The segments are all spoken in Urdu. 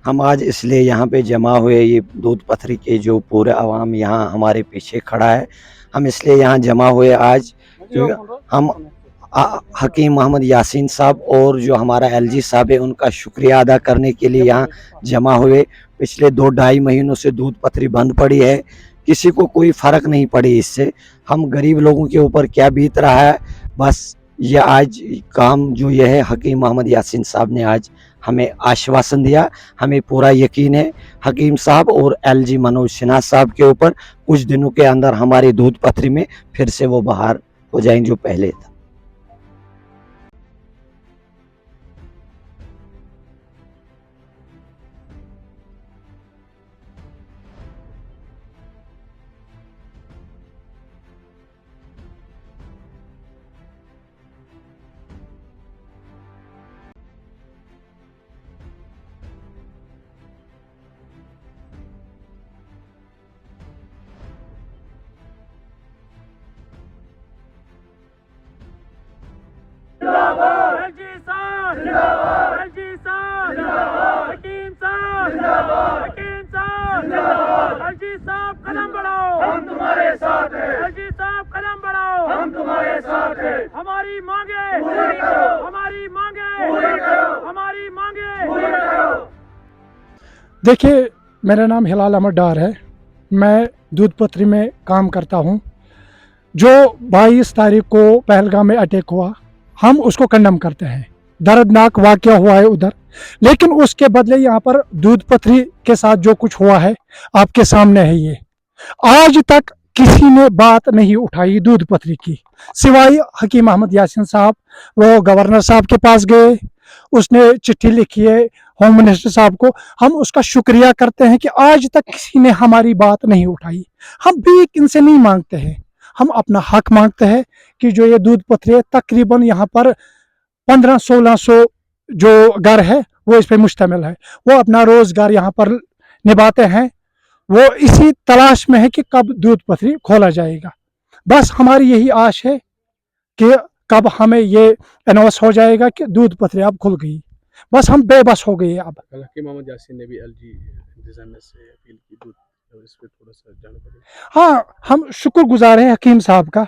ہم آج اس لیے یہاں پہ جمع ہوئے، یہ دودھ پتھری کے جو پورے عوام یہاں ہمارے پیچھے کھڑا ہے، ہم اس لیے یہاں جمع ہوئے آج کیونکہ ہم حکیم محمد یاسین صاحب اور جو ہمارا ایل جی صاحب ہے ان کا شکریہ ادا کرنے کے لیے یہاں جمع ہوئے۔ پچھلے 2-2.5 مہینوں سے دودھ پتھری بند پڑی ہے، کسی کو کوئی فرق نہیں پڑی اس سے۔ ہم غریب لوگوں کے اوپر کیا بیت رہا ہے، بس یہ آج کام جو یہ ہے حکیم محمد یاسین صاحب نے آج ہمیں آشواسن دیا، ہمیں پورا یقین ہے حکیم صاحب اور ایل جی منوج سنہا صاحب کے اوپر کچھ دنوں کے اندر ہماری دودھ پتھری میں پھر سے وہ بہار ہو جائیں جو پہلے تھا۔ ہماری مانگیں پوری کرو، ہماری مانگیں پوری کرو، ہماری مانگیں پوری کرو۔ دیکھیے، میرا نام ہلال احمد ڈار ہے، میں دودھ پتھری میں کام کرتا ہوں۔ جو 22 تاریخ کو پہلگام میں اٹیک ہوا، ہم اس کو کنڈم کرتے ہیں، دردناک واقعہ ہوا ہے ادھر، لیکن اس کے بدلے یہاں پر دودھ پتھری کے ساتھ جو کچھ ہوا ہے آپ کے سامنے ہے۔ یہ آج تک کسی نے بات نہیں اٹھائی دودھ پتھری کی، سوائے حکیم محمد یاسین صاحب۔ وہ گورنر صاحب کے پاس گئے، اس نے چٹھی لکھی ہے ہوم منسٹر صاحب کو، ہم اس کا شکریہ کرتے ہیں کہ آج تک کسی نے ہماری بات نہیں اٹھائی۔ ہم بھی ان سے نہیں مانگتے ہیں، ہم اپنا حق مانگتے ہیں کہ جو یہ دودھ پتھری ہے، تقریباً یہاں پر 1500-1600 جو گھر ہے وہ اس پہ مشتمل ہے، وہ اپنا روزگار یہاں پر نبھاتے ہیں۔ وہ اسی تلاش میں ہے کہ کب دودھ پتھری کھولا جائے گا۔ بس ہماری یہی آش ہے کہ کب ہمیں یہ اناؤنس ہو جائے گا کہ دودھ پتھری اب کھل گئی۔ بس ہم بے بس ہو گئے اب۔ حکیم محمد یاسین نے بھی ایل جی انتظامیہ سے اپیل کی دودھ، اس پہ تھوڑا سا جانکاری۔ ہاں، ہم شکر گزار ہیں حکیم صاحب کا،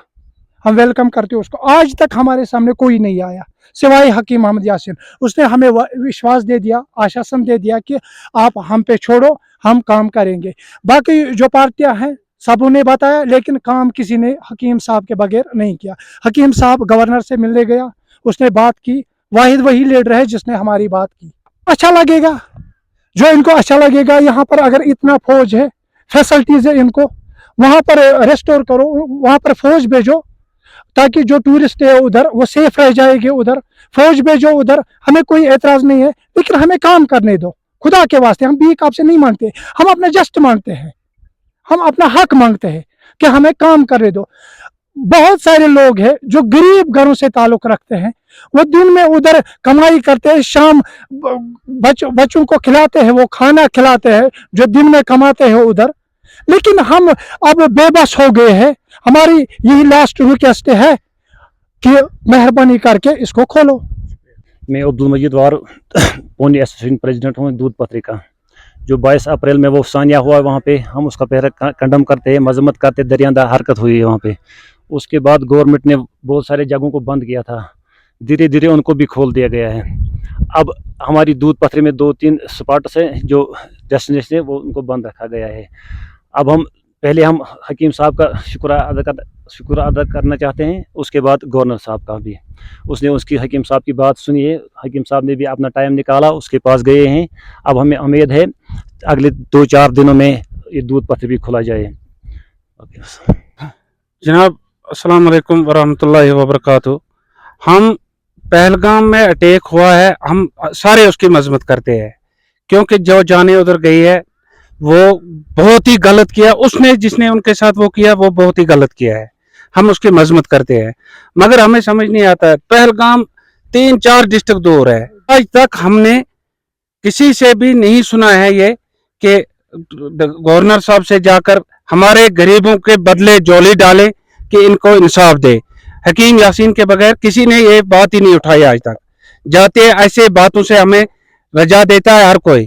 ہم ویلکم کرتے ہیں اس کو۔ آج تک ہمارے سامنے کوئی نہیں آیا سوائے حکیم محمد یاسین۔ اس نے ہمیں وشواس دے دیا، آشواسن دے دیا کہ آپ ہم پہ چھوڑو، ہم کام کریں گے۔ باقی جو پارٹیاں ہیں سبوں نے بتایا، لیکن کام کسی نے حکیم صاحب کے بغیر نہیں کیا۔ حکیم صاحب گورنر سے ملنے گیا، اس نے بات کی، واحد وہی لیڈر ہے جس نے ہماری بات کی۔ اچھا لگے گا، جو ان کو اچھا لگے گا، یہاں پر اگر اتنا فوج ہے، فیسلٹیز ہے ان کو، وہاں پر ریسٹور کرو، وہاں پر فوج بھیجو تاکہ جو ٹورسٹ ہے ادھر وہ سیف رہ جائے گی۔ ادھر فوج بھیجو، ادھر ہمیں کوئی اعتراض نہیں ہے، لیکن ہمیں کام کرنے دو خدا کے واسطے۔ ہم بھیک آپ سے نہیں مانگتے، ہم اپنا جسٹ مانگتے ہیں، ہم اپنا حق مانگتے ہیں کہ ہمیں کام کرنے دو۔ بہت سارے لوگ ہیں جو غریب گھروں سے تعلق رکھتے ہیں، وہ دن میں ادھر کمائی کرتے ہیں، شام بچوں کو کھلاتے ہیں، وہ کھانا کھلاتے ہیں جو دن میں کماتے ہیں ادھر۔ لیکن ہم اب بے بس ہو گئے ہیں۔ ہماری یہی لاسٹ ریکویسٹ ہے کہ مہربانی کر کے اس کو کھولو۔ میں عبدالمجید وار پونی ایسوسیشن پریزیڈنٹ ہوں دودھ پتھری کا۔ جو 22 اپریل میں وہ ثانیہ ہوا ہے وہاں پہ، ہم اس کا پہلے کنڈم کرتے ہیں، مذمت کرتے، دریاندہ حرکت ہوئی ہے وہاں پہ۔ اس کے بعد گورنمنٹ نے بہت سارے جگہوں کو بند کیا تھا، دھیرے دھیرے ان کو بھی کھول دیا گیا ہے۔ اب ہماری دودھ پتھری میں 2-3 اسپاٹس ہیں جو ڈیسٹینیشن ہے، وہ ان کو بند رکھا گیا ہے۔ اب پہلے ہم حکیم صاحب کا شکر ادا کرنا چاہتے ہیں، اس کے بعد گورنر صاحب کا بھی۔ اس نے اس کی حکیم صاحب کی بات سنی ہے، حکیم صاحب نے بھی اپنا ٹائم نکالا، اس کے پاس گئے ہیں۔ اب ہمیں امید ہے اگلے 2-4 دنوں میں یہ دودھ پتھری بھی کھلا جائے۔ جناب السلام علیکم ورحمۃ اللہ وبرکاتہ۔ ہم پہلگام میں اٹیک ہوا ہے، ہم سارے اس کی مذمت کرتے ہیں، کیونکہ جو جانے ادھر گئی ہے وہ بہت ہی غلط کیا، اس نے جس نے ان کے ساتھ وہ کیا وہ بہت ہی غلط کیا ہے، ہم اس کی مذمت کرتے ہیں۔ مگر ہمیں سمجھ نہیں آتا ہے، پہلگام 3-4 ڈسٹرکٹ دور ہے، آج تک ہم نے کسی سے بھی نہیں سنا ہے یہ کہ گورنر صاحب سے جا کر ہمارے غریبوں کے بدلے جولی ڈالے کہ ان کو انصاف دے۔ حکیم یاسین کے بغیر کسی نے یہ بات ہی نہیں اٹھائی آج تک۔ جاتے ایسے باتوں سے ہمیں رجا دیتا ہے ہر کوئی